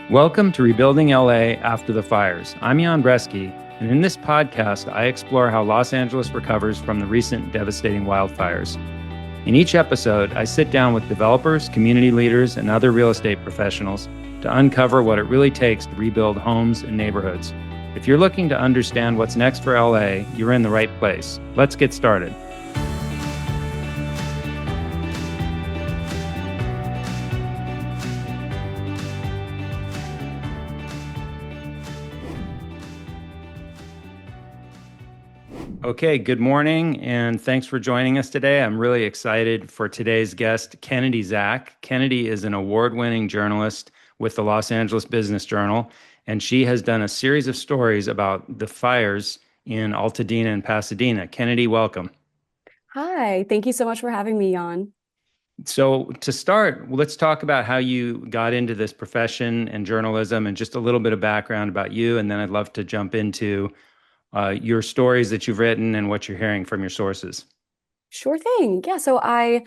Welcome to Rebuilding LA After the Fires. I'm Jan Bresky, and in this podcast, I explore how Los Angeles recovers from the recent devastating wildfires. In each episode, I sit down with developers, community leaders, and other real estate professionals to uncover what it really takes to rebuild homes and neighborhoods. If you're looking to understand what's next for LA, you're in the right place. Let's get started. Okay, good morning, and thanks for joining us today. I'm really excited for today's guest, Kennedy Zak. Kennedy is an award-winning journalist with the Los Angeles Business Journal, and she has done a series of stories about the fires in Altadena and Pasadena. Kennedy, welcome. Hi, thank you so much for having me, Jan. So to start, let's talk about how you got into this profession and journalism and just a little bit of background about you, and then I'd love to jump into your stories that you've written and what you're hearing from your sources. Sure thing. Yeah, so I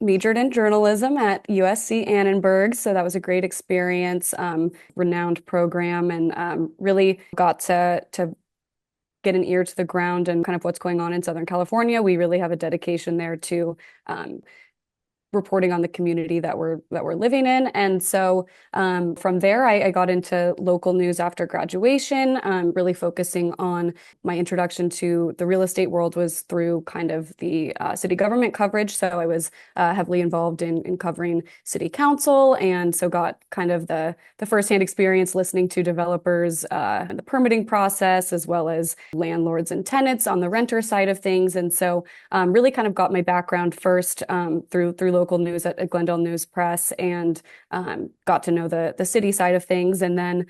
majored in journalism at USC Annenberg, so that was a great experience, renowned program, and really got to get an ear to the ground and kind of what's going on in Southern California. We really have a dedication there to reporting on the community that we're living in. And so from there, I got into local news after graduation, really focusing on my introduction to the real estate world was through kind of the city government coverage. So I was heavily involved in covering city council, and so got kind of the firsthand experience listening to developers and the permitting process, as well as landlords and tenants on the renter side of things. And so really kind of got my background first through local news at Glendale News-Press, and got to know the city side of things, and then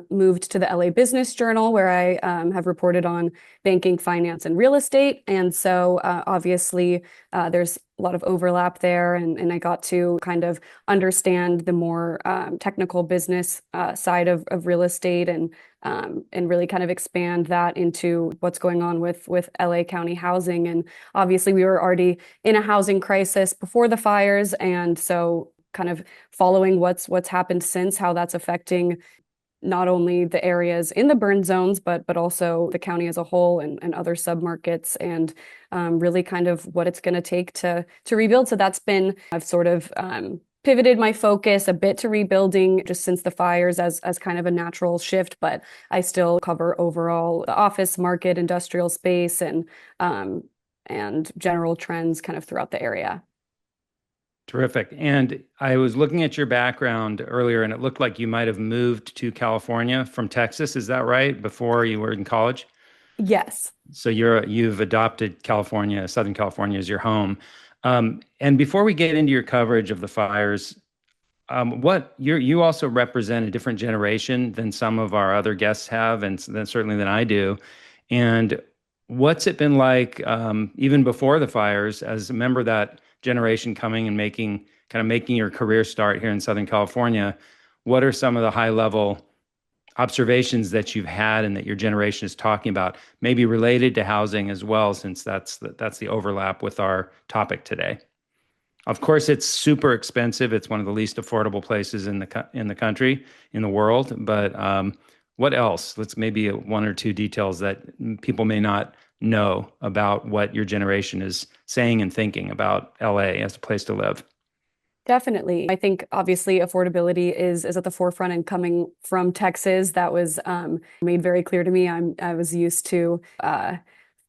moved to the LA Business Journal, where I have reported on banking, finance, and real estate. And so obviously there's a lot of overlap there, and I got to kind of understand the more technical business side of real estate, and really kind of expand that into what's going on with LA County housing. And obviously we were already in a housing crisis before the fires, and so kind of following what's happened since, how that's affecting not only the areas in the burn zones, but also the county as a whole, and other submarkets, and really kind of what it's going to take to rebuild. So I've sort of pivoted my focus a bit to rebuilding just since the fires as kind of a natural shift, but I still cover overall the office market, industrial space, and general trends kind of throughout the area. Terrific. And I was looking at your background earlier, and it looked like you might have moved to California from Texas. Is that right? Before you were in college? Yes. So you've adopted California, Southern California, as your home. And before we get into your coverage of the fires, you also represent a different generation than some of our other guests have, and then certainly than I do. And what's it been like, even before the fires, as a member of that generation coming and making your career start here in Southern California? What are some of the high level observations that you've had and that your generation is talking about, maybe related to housing as well, since that's the overlap with our topic today? Of course, it's super expensive. It's one of the least affordable places in the country, in the world. But what else? Let's maybe one or two details that people may not know about what your generation is saying and thinking about LA as a place to live. Definitely. I think obviously affordability is at the forefront, and coming from Texas, that was made very clear to me. I was used to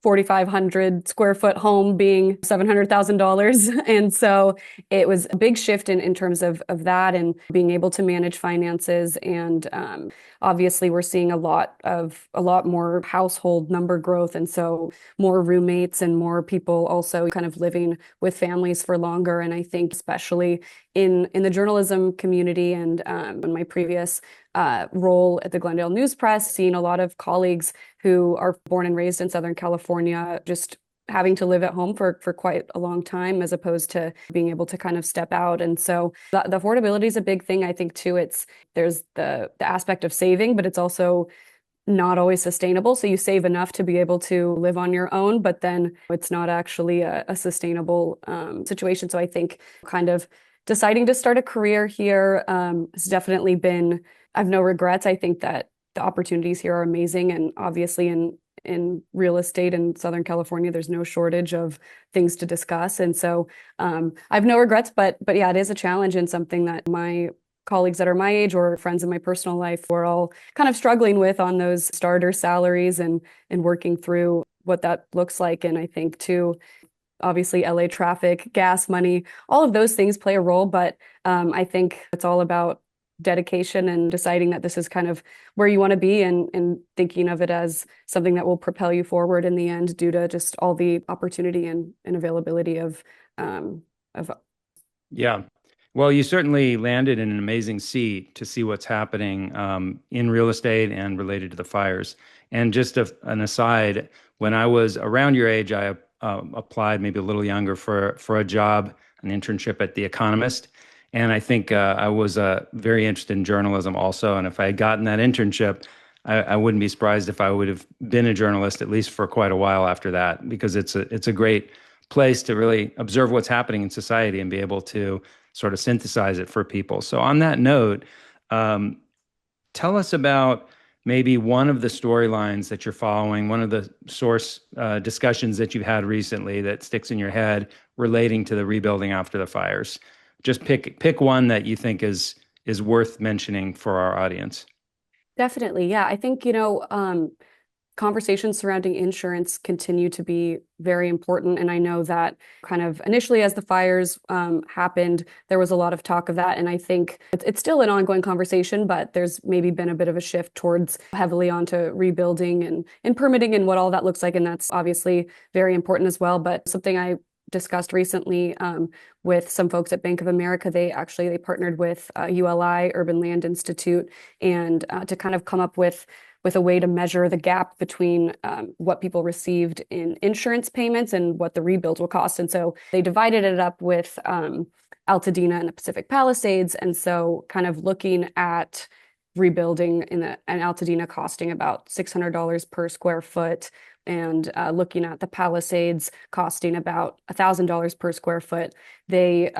4,500 square foot home being $700,000. And so it was a big shift in terms of that, and being able to manage finances. And obviously we're seeing a lot more household number growth. And so more roommates and more people also kind of living with families for longer. And I think especially in the journalism community, and in my previous role at the Glendale News-Press, seeing a lot of colleagues who are born and raised in Southern California just having to live at home for quite a long time, as opposed to being able to kind of step out. And so the affordability is a big thing. I think too, there's the aspect of saving, but it's also not always sustainable. So you save enough to be able to live on your own, but then it's not actually a sustainable situation. So I think kind of deciding to start a career here has definitely been, I have no regrets. I think that the opportunities here are amazing. And obviously in real estate in Southern California, there's no shortage of things to discuss. And so I have no regrets, but yeah, it is a challenge and something that my colleagues that are my age or friends in my personal life, we're all kind of struggling with on those starter salaries and working through what that looks like. And I think too, obviously LA traffic, gas money, all of those things play a role, but I think it's all about dedication and deciding that this is kind of where you want to be and thinking of it as something that will propel you forward in the end due to just all the opportunity and availability of Yeah. Well, you certainly landed in an amazing seat to see what's happening in real estate and related to the fires. And just an aside, when I was around your age, I applied maybe a little younger for a job, an internship at The Economist. And I think I was very interested in journalism also. And if I had gotten that internship, I wouldn't be surprised if I would have been a journalist at least for quite a while after that, because it's a great place to really observe what's happening in society and be able to sort of synthesize it for people. So on that note, um, tell us about maybe one of the storylines that you're following, one of the source discussions that you've had recently that sticks in your head relating to the rebuilding after the fires. Just pick one that you think is worth mentioning for our audience. definitely. Yeah, I think, conversations surrounding insurance continue to be very important. And I know that kind of initially, as the fires happened, there was a lot of talk of that. And I think it's still an ongoing conversation, but there's maybe been a bit of a shift towards heavily onto rebuilding and permitting and what all that looks like. And that's obviously very important as well. But something I discussed recently with some folks at Bank of America. They partnered with ULI, Urban Land Institute, and to kind of come up with a way to measure the gap between what people received in insurance payments and what the rebuild will cost. And so they divided it up with Altadena and the Pacific Palisades. And so kind of looking at rebuilding an Altadena costing about $600 per square foot and looking at the Palisades costing about $1,000 per square foot, they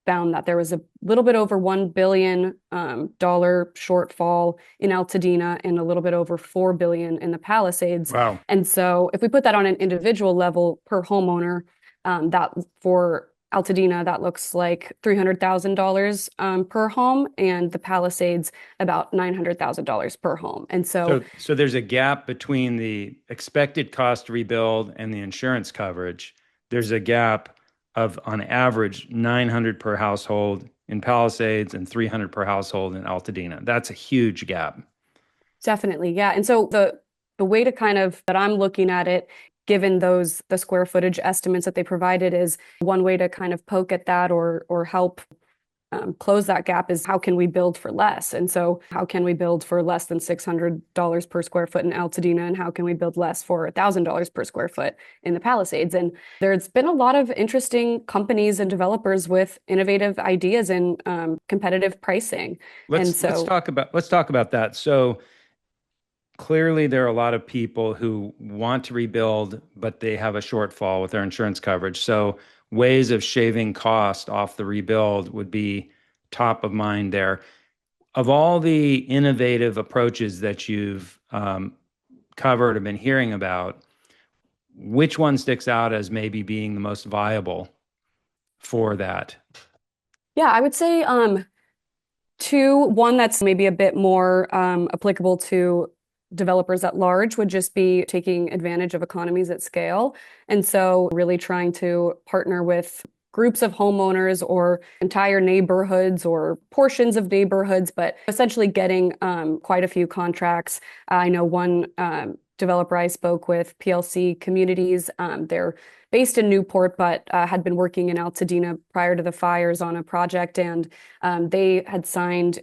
found that there was a little bit over $1 billion shortfall in Altadena and a little bit over $4 billion in the Palisades. Wow. And so if we put that on an individual level per homeowner, that for Altadena, that looks like $300,000 per home, and the Palisades about $900,000 per home. And so So there's a gap between the expected cost to rebuild and the insurance coverage. There's a gap of, on average, 900 per household in Palisades and 300 per household in Altadena. That's a huge gap. definitely, yeah. And so the way to kind of that I'm looking at it, given the square footage estimates that they provided, is one way to kind of poke at that or help close that gap is how can we build for less? And so how can we build for less than $600 per square foot in Altadena? And how can we build less for $1,000 per square foot in the Palisades? And there's been a lot of interesting companies and developers with innovative ideas and competitive pricing. And so Let's talk about that. So clearly there are a lot of people who want to rebuild, but they have a shortfall with their insurance coverage. So ways of shaving cost off the rebuild would be top of mind there. Of all the innovative approaches that you've covered or been hearing about, which one sticks out as maybe being the most viable for that? yeah, I would say one that's maybe a bit more applicable to developers at large would just be taking advantage of economies at scale. And so really trying to partner with groups of homeowners or entire neighborhoods or portions of neighborhoods, but essentially getting quite a few contracts. I know one developer I spoke with, PLC Communities. They're based in Newport, but had been working in Altadena prior to the fires on a project, and they had signed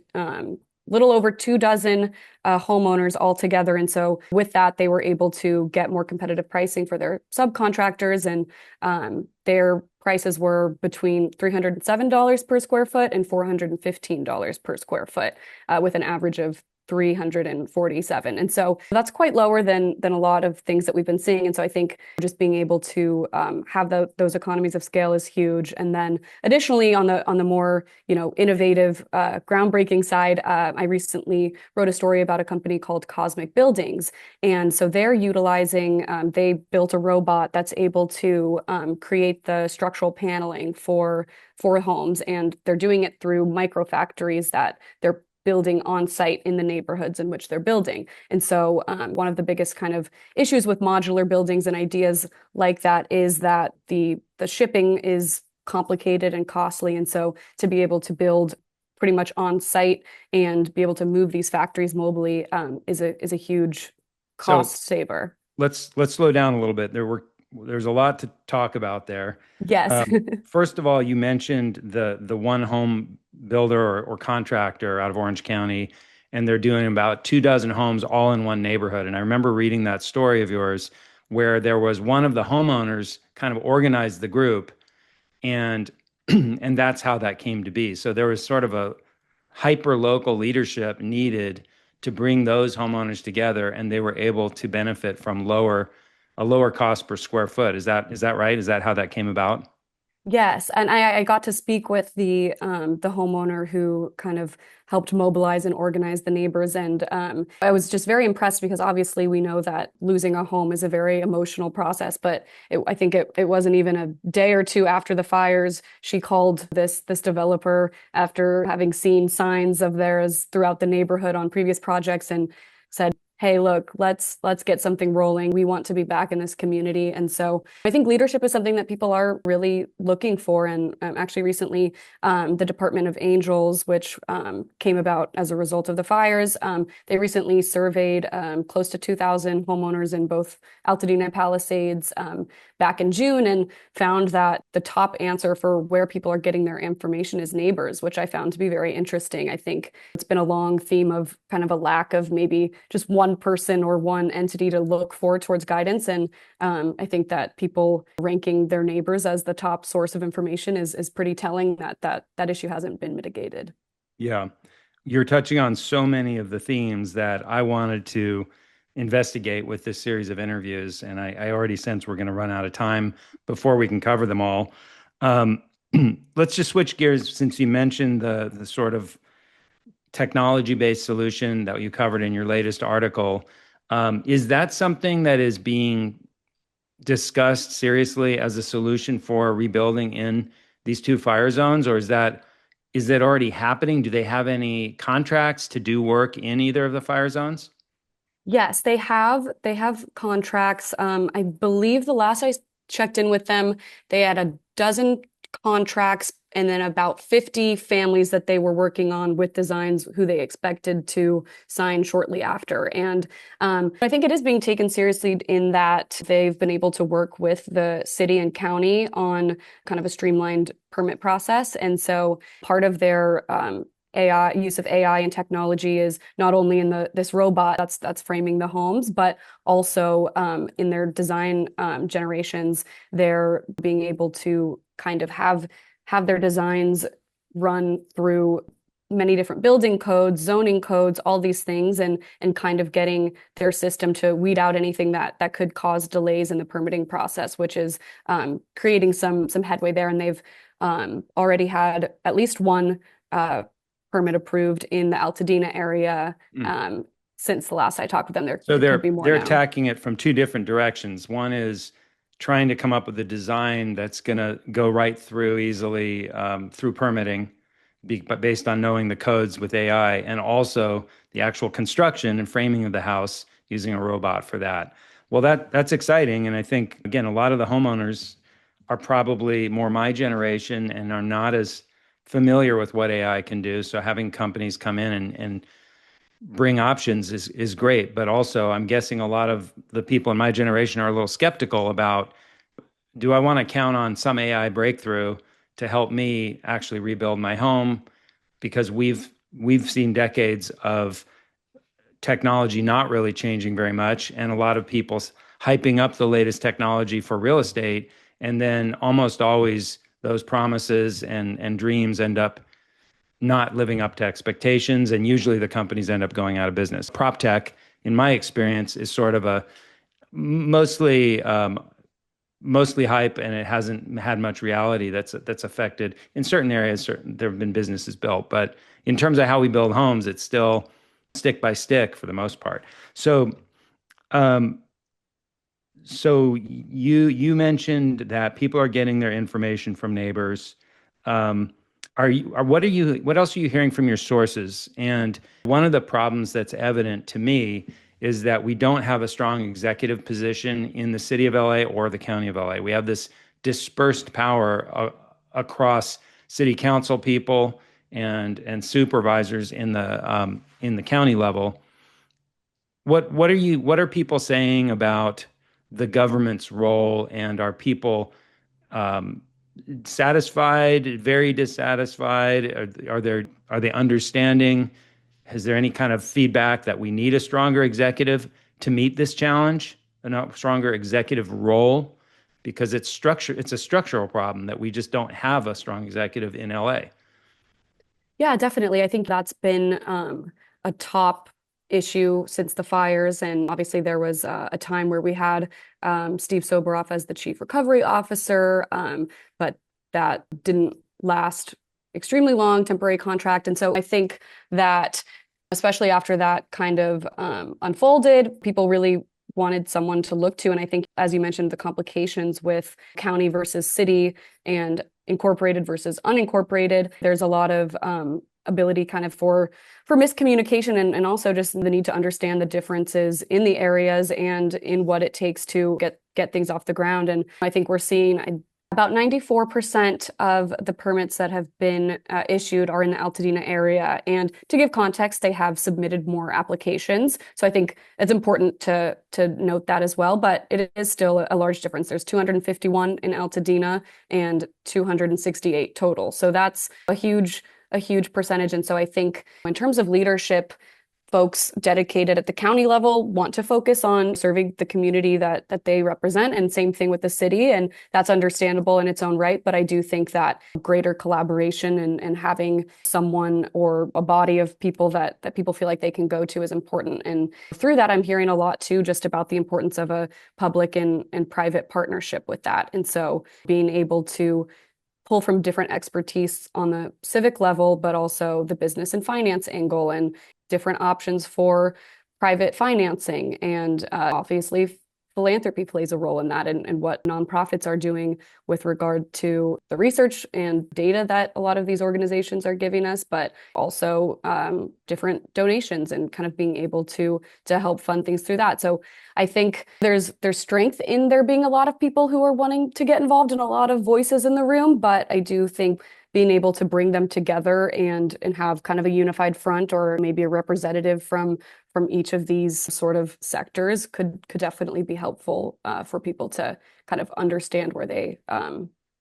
little over 24 homeowners altogether. And so with that, they were able to get more competitive pricing for their subcontractors, and their prices were between $307 per square foot and $415 per square foot, with an average of 347. And so that's quite lower than a lot of things that we've been seeing. And so I think just being able to have those economies of scale is huge. And then additionally, on the more innovative, groundbreaking side, I recently wrote a story about a company called Cosmic Buildings, and so they're utilizing. They built a robot that's able to create the structural paneling for homes, and they're doing it through micro factories that they're building on site in the neighborhoods in which they're building. And so one of the biggest kind of issues with modular buildings and ideas like that is that the shipping is complicated and costly. And so to be able to build pretty much on site and be able to move these factories mobily is a huge So cost saver. let's slow down a little bit. There's a lot to talk about there. Yes. First of all, you mentioned the one home builder or contractor out of Orange County, and they're doing about 24 homes all in one neighborhood. And I remember reading that story of yours where there was one of the homeowners kind of organized the group, and and that's how that came to be. So there was sort of a hyper local leadership needed to bring those homeowners together, and they were able to benefit from a lower cost per square foot. Is that right? Is that how that came about? Yes, and I got to speak with the homeowner who kind of helped mobilize and organize the neighbors, and I was just very impressed because obviously we know that losing a home is a very emotional process. But I think it wasn't even a day or two after the fires, she called this developer after having seen signs of theirs throughout the neighborhood on previous projects and said, hey, look, let's get something rolling. We want to be back in this community. And so I think leadership is something that people are really looking for. And actually recently, the Department of Angels, which came about as a result of the fires, they recently surveyed close to 2,000 homeowners in both Altadena and Palisades back in June, and found that the top answer for where people are getting their information is neighbors, which I found to be very interesting. I think it's been a long theme of kind of a lack of maybe just one person or one entity to look for towards guidance. And I think that people ranking their neighbors as the top source of information is pretty telling that issue hasn't been mitigated. Yeah. You're touching on so many of the themes that I wanted to investigate with this series of interviews, and I already sense we're going to run out of time before we can cover them all. Um, let's just switch gears since you mentioned the sort of technology-based solution that you covered in your latest article. Is that something that is being discussed seriously as a solution for rebuilding in these two fire zones, or is that already happening? Do they have any contracts to do work in either of the fire zones? Yes, they have contracts. I believe the last I checked in with them, they had a dozen contracts and then about 50 families that they were working on with designs who they expected to sign shortly after. And I think it is being taken seriously in that they've been able to work with the city and county on kind of a streamlined permit process. And so part of their AI use of AI and technology is not only in this robot that's framing the homes, but also in their design generations, they're being able to kind of have their designs run through many different building codes, zoning codes, all these things, and kind of getting their system to weed out anything that could cause delays in the permitting process, which is creating some headway there. And they've already had at least one permit approved in the Altadena area since the last I talked with them. So There could be more they're now. attacking it from two different directions. One is trying to come up with a design that's going to go right through easily through permitting, but based on knowing the codes with AI, and also the actual construction and framing of the house using a robot for that. Well, that's exciting, and I think again a lot of the homeowners are probably more my generation and are not as familiar with what AI can do. So having companies come in and bring options is great. But also, I'm guessing a lot of the people in my generation are a little skeptical about, do I want to count on some AI breakthrough to help me actually rebuild my home? Because we've seen decades of technology not really changing very much, and a lot of people hyping up the latest technology for real estate, and then almost always those promises and dreams end up not living up to expectations, and usually the companies end up going out of business. Prop tech, in my experience, is sort of a mostly mostly hype, and it hasn't had much reality that's affected in certain areas. There have been businesses built, but in terms of how we build homes, it's still stick by stick for the most part. So, um, so you mentioned that people are getting their information from neighbors. Um, what else are you hearing from your sources? And one of the problems that's evident to me is that we don't have a strong executive position in the city of LA or the county of LA. We have this dispersed power across city council people and supervisors in the county level. What are people saying about the government's role, and are people um, satisfied, very dissatisfied? Are they understanding? Is there any kind of feedback that we need a stronger executive to meet this challenge, a stronger executive role? Because it's a structural problem that we just don't have a strong executive in LA. Yeah, definitely. I think that's been a top issue since the fires. And obviously, there was a time where we had Steve Soboroff as the chief recovery officer, but that didn't last extremely long, temporary contract. And so I think that, especially after that kind of unfolded, people really wanted someone to look to. And I think, as you mentioned, the complications with county versus city and incorporated versus unincorporated, there's a lot of ability kind of for miscommunication, and also just the need to understand the differences in the areas and in what it takes to get things off the ground. And I think we're seeing about 94% of the permits that have been issued are in the Altadena area. And to give context, they have submitted more applications. So I think it's important to note that as well. But it is still a large difference. There's 251 in Altadena and 268 total. So that's a huge percentage. And so I think in terms of leadership, folks dedicated at the county level want to focus on serving the community that they represent, and same thing with the city, and that's understandable in its own right. But I do think that greater collaboration and having someone or a body of people that people feel like they can go to is important. And through that, I'm hearing a lot too just about the importance of a public and private partnership with that. And so being able to pull from different expertise on the civic level, but also the business and finance angle, and different options for private financing. And obviously, philanthropy plays a role in that, and what nonprofits are doing with regard to the research and data that a lot of these organizations are giving us, but also different donations and kind of being able to help fund things through that. So I think there's strength in there being a lot of people who are wanting to get involved and a lot of voices in the room, but I do think being able to bring them together and have kind of a unified front, or maybe a representative from each of these sort of sectors could definitely be helpful for people to kind of understand where they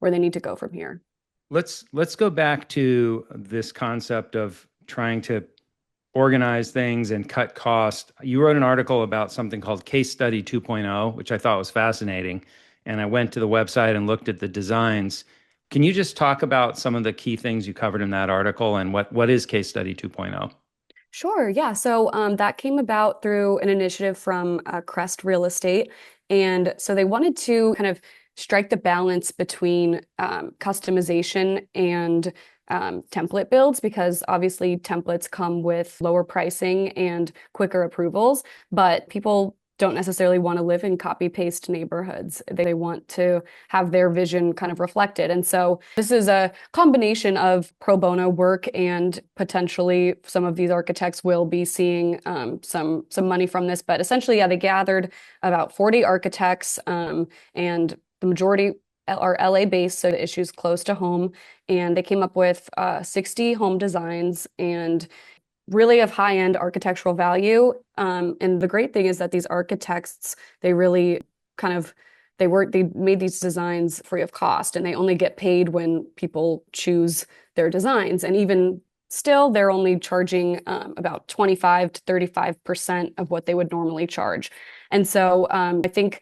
need to go from here. Let's go back to this concept of trying to organize things and cut cost. You wrote an article about something called Case Study 2.0, which I thought was fascinating. And I went to the website and looked at the designs. Can you just talk about some of the key things you covered in that article, and what is Case Study 2.0? Sure. Yeah. So that came about through an initiative from Crest Real Estate. And so they wanted to kind of strike the balance between customization and template builds, because obviously templates come with lower pricing and quicker approvals, but people don't necessarily want to live in copy paste neighborhoods. They want to have their vision kind of reflected. And so this is a combination of pro bono work, and potentially some of these architects will be seeing some money from this. But essentially, yeah, they gathered about 40 architects, and the majority are LA based, so the issue's close to home. And they came up with 60 home designs, and really of high-end architectural value. And the great thing is that these architects, they really kind of they made these designs free of cost, and they only get paid when people choose their designs. And even still, they're only charging about 25 to 35% of what they would normally charge. And so I think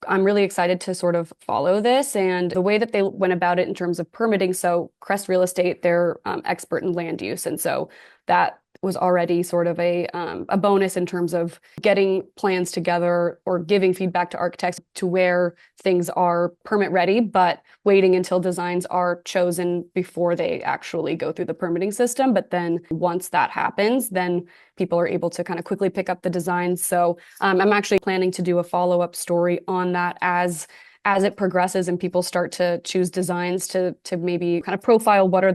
I'm really excited to sort of follow this and the way that they went about it in terms of permitting. So Crest Real Estate, they're expert in land use. And so that was already sort of a bonus in terms of getting plans together or giving feedback to architects to where things are permit ready, but waiting until designs are chosen before they actually go through the permitting system. But then once that happens, then people are able to kind of quickly pick up the designs. So I'm actually planning to do a follow-up story on that as it progresses and people start to choose designs to maybe kind of profile what are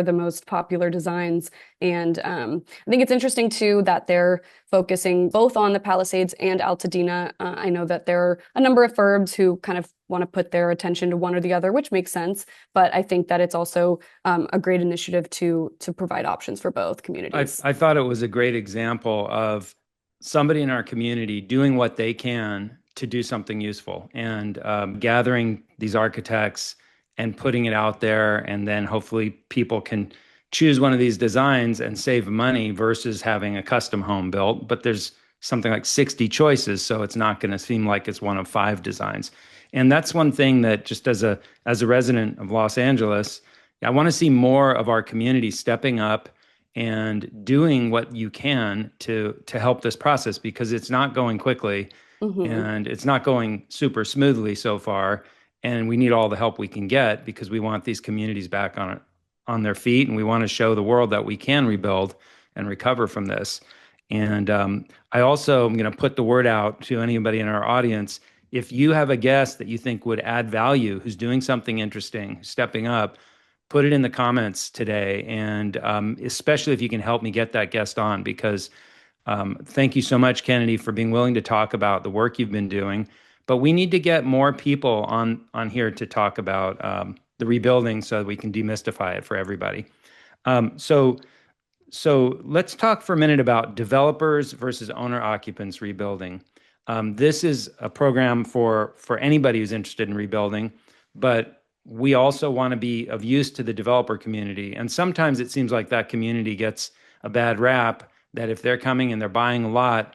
the most popular designs. And I think it's interesting too that they're focusing both on the Palisades and Altadena. I know that there are a number of firms who kind of want to put their attention to one or the other, which makes sense. But I think that it's also a great initiative to provide options for both communities. I thought it was a great example of somebody in our community doing what they can to do something useful and gathering these architects and putting it out there. And then hopefully people can choose one of these designs and save money versus having a custom home built. But there's something like 60 choices, so it's not going to seem like it's one of 5 designs. And that's one thing that just as a resident of Los Angeles, I want to see more of our community stepping up and doing what you can to help this process, because it's not going quickly and it's not going super smoothly so far. And we need all the help we can get because we want these communities back on their feet, and we want to show the world that we can rebuild and recover from this. And I also am going to put the word out to anybody in our audience. If you have a guest that you think would add value, who's doing something interesting, stepping up, put it in the comments today. And especially if you can help me get that guest on, because thank you so much, Kennedy, for being willing to talk about the work you've been doing. But we need to get more people on here to talk about the rebuilding so that we can demystify it for everybody. So let's talk for a minute about developers versus owner occupants rebuilding. This is a program for anybody who's interested in rebuilding, but we also want to be of use to the developer community. And sometimes it seems like that community gets a bad rap, that if they're coming and they're buying a lot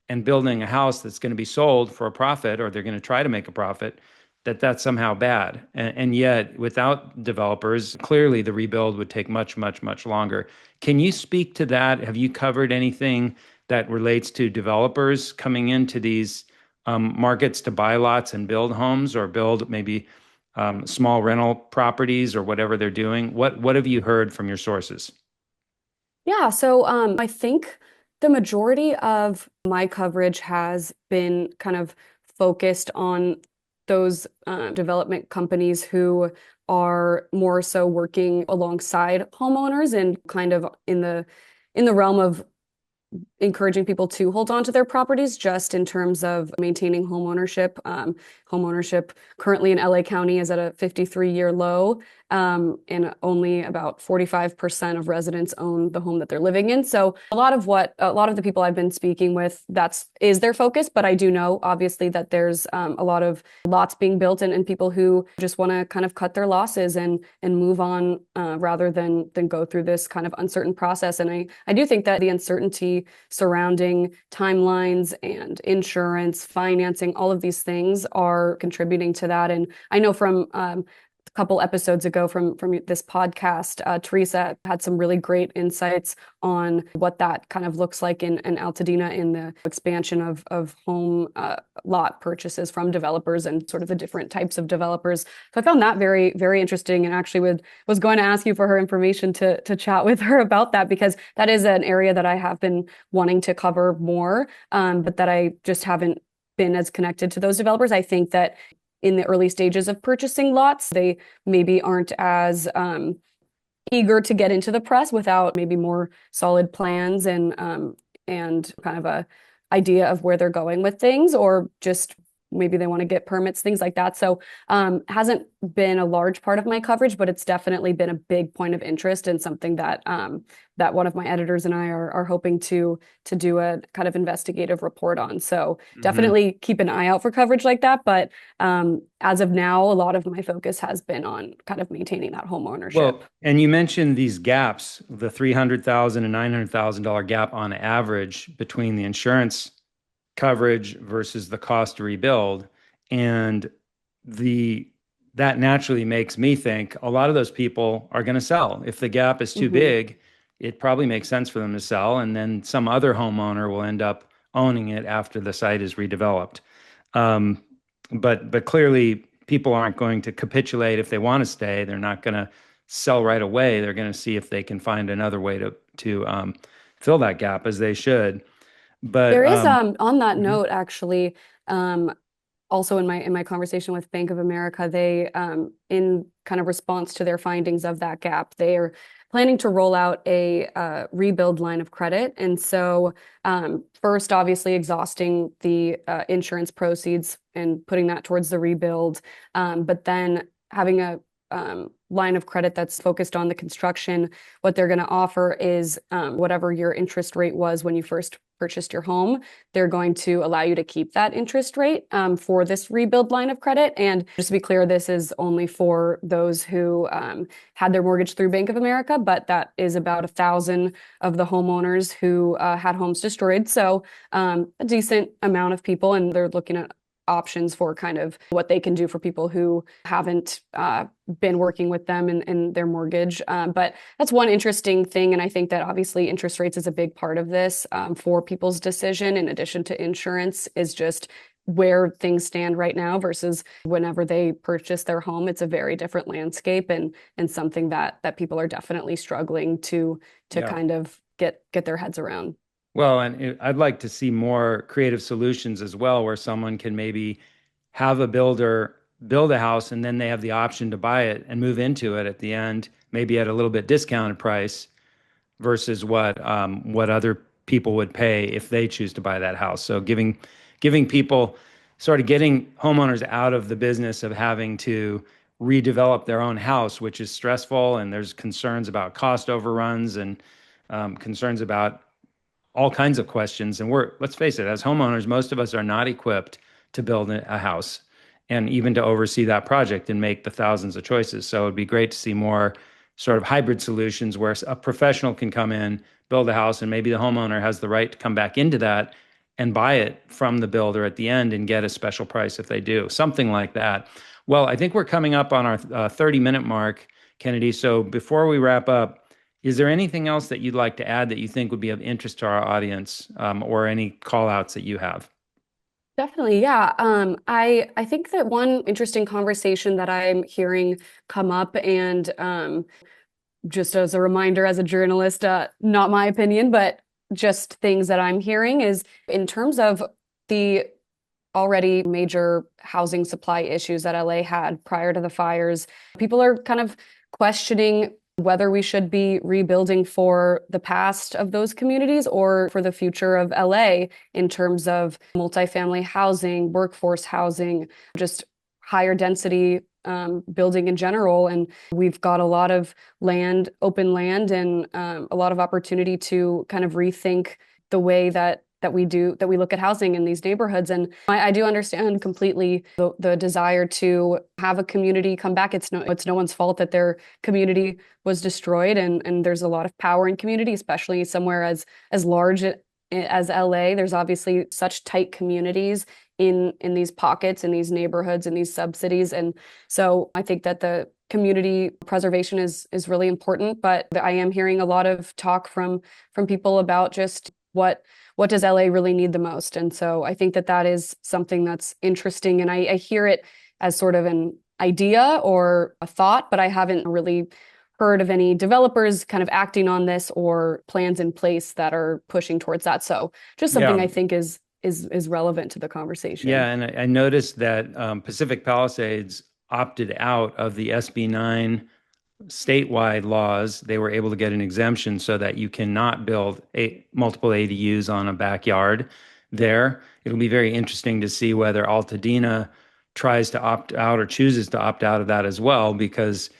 and building a house that's going to be sold for a profit, or they're going to try to make a profit, that's somehow bad. And yet, without developers, clearly the rebuild would take much, much, much longer. Can you speak to that? Have you covered anything that relates to developers coming into these markets to buy lots and build homes, or build maybe small rental properties, or whatever they're doing? What have you heard from your sources? Yeah, so I think the majority of my coverage has been kind of focused on those development companies who are more so working alongside homeowners and kind of in the realm of encouraging people to hold on to their properties, just in terms of maintaining home ownership. Home ownership currently in LA County is at a 53-year low, and only about 45% of residents own the home that they're living in. So a lot of the people I've been speaking with, is their focus. But I do know, obviously, that there's a lot of lots being built and people who just want to kind of cut their losses and move on rather than go through this kind of uncertain process. And I do think that the uncertainty surrounding timelines and insurance, financing, all of these things are contributing to that. And I know from a couple episodes ago from this podcast, Teresa had some really great insights on what that kind of looks like in Altadena, in the expansion of home lot purchases from developers and sort of the different types of developers. So I found that very, very interesting, and actually was going to ask you for her information to chat with her about that, because that is an area that I have been wanting to cover more, but that I just haven't been as connected to those developers. I think that in the early stages of purchasing lots, they maybe aren't as eager to get into the press without maybe more solid plans and kind of a idea of where they're going with things, or just maybe they want to get permits, things like that. So hasn't been a large part of my coverage, but it's definitely been a big point of interest and something that that one of my editors and I are hoping to do a kind of investigative report on. So Hmm. definitely keep an eye out for coverage like that. But as of now, a lot of my focus has been on kind of maintaining that home ownership. Well, and you mentioned these gaps, the $300,000 and $900,000 gap on average between the insurance coverage versus the cost to rebuild. And the that naturally makes me think a lot of those people are going to sell. If the gap is too Hmm. big, it probably makes sense for them to sell, and then some other homeowner will end up owning it after the site is redeveloped. Um, but clearly, people aren't going to capitulate if they want to stay. They're not going to sell right away. They're going to see if they can find another way to fill that gap as they should. But There is on that mhm. note actually also in my conversation with Bank of America, they in kind of response to their findings of that gap, they are planning to roll out a rebuild line of credit. And so first, obviously, exhausting the insurance proceeds and putting that towards the rebuild, but then having a line of credit that's focused on the construction. What they're going to offer is whatever your interest rate was when you first purchased your home, they're going to allow you to keep that interest rate for this rebuild line of credit. And just to be clear, this is only for those who had their mortgage through Bank of America, but that is about 1,000 of the homeowners who had homes destroyed. So a decent amount of people, and they're looking at options for kind of what they can do for people who haven't been working with them in their mortgage. But that's one interesting thing. And I think that obviously interest rates is a big part of this for people's decision, in addition to insurance, is just where things stand right now versus whenever they purchase their home. It's a very different landscape and something that people are definitely struggling to Yeah. kind of get their heads around. Well, and I'd like to see more creative solutions as well, where someone can maybe have a builder build a house and then they have the option to buy it and move into it at the end, maybe at a little bit discounted price versus what other people would pay if they choose to buy that house. So giving people sort of getting homeowners out of the business of having to redevelop their own house, which is stressful, and there's concerns about cost overruns and concerns about all kinds of questions. And let's face it, as homeowners, most of us are not equipped to build a house and even to oversee that project and make the thousands of choices. So it'd be great to see more sort of hybrid solutions where a professional can come in, build a house, and maybe the homeowner has the right to come back into that and buy it from the builder at the end and get a special price if they do, something like that. Well, I think we're coming up on our 30-minute mark, Kennedy. So before we wrap up, is there anything else that you'd like to add that you think would be of interest to our audience, or any call outs that you have? Definitely, yeah. I think that one interesting conversation that I'm hearing come up, and just as a reminder, as a journalist, not my opinion, but just things that I'm hearing is in terms of the already major housing supply issues that LA had prior to the fires. People are kind of questioning whether we should be rebuilding for the past of those communities or for the future of LA in terms of multifamily housing, workforce housing, just higher density building in general. And we've got a lot of land, open land, and a lot of opportunity to kind of rethink the way that we look at housing in these neighborhoods. And I do understand completely the desire to have a community come back. It's no one's fault that their community was destroyed, and there's a lot of power in community, especially somewhere as large as LA. There's obviously such tight communities in these pockets, in these neighborhoods, in these subcities. And so I think that the community preservation is really important. But I am hearing a lot of talk from people about just what does LA really need the most? And so I think that that is something that's interesting. And I hear it as sort of an idea or a thought, but I haven't really heard of any developers kind of acting on this or plans in place that are pushing towards that. So just something Yeah, I think is relevant to the conversation. yeah, and I noticed that Pacific Palisades opted out of the SB 9 statewide laws. They were able to get an exemption so that you cannot build multiple ADUs on a backyard. there. It'll be very interesting to see whether Altadena tries to opt out or chooses to opt out of that as well, because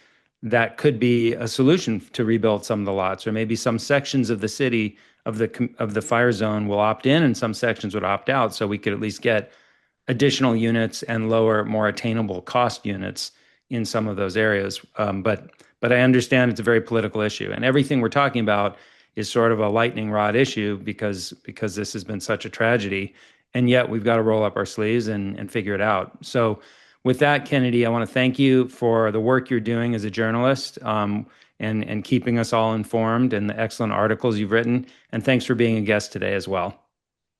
that could be a solution to rebuild some of the lots, or maybe some sections of the city of the fire zone will opt in and some sections would opt out, so we could at least get additional units and lower, more attainable cost units in some of those areas. But I understand it's a very political issue, and everything we're talking about is sort of a lightning rod issue because this has been such a tragedy, and yet we've got to roll up our sleeves and figure it out. So with that, Kennedy, I want to thank you for the work you're doing as a journalist, and keeping us all informed, and the excellent articles you've written. And thanks for being a guest today as well.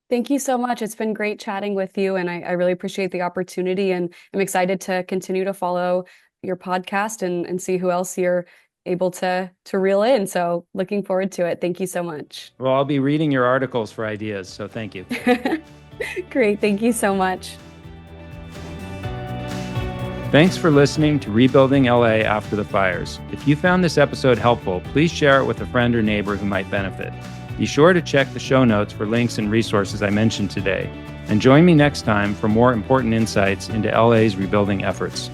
Thank you so much. It's been great chatting with you, and I really appreciate the opportunity, and I'm excited to continue to follow your podcast and see who else you're able to reel in. So looking forward to it. Thank you so much. Well, I'll be reading your articles for ideas, so thank you. Great. Thank you so much. Thanks for listening to Rebuilding LA After the Fires. If you found this episode helpful, please share it with a friend or neighbor who might benefit. Be sure to check the show notes for links and resources I mentioned today. And join me next time for more important insights into LA's rebuilding efforts.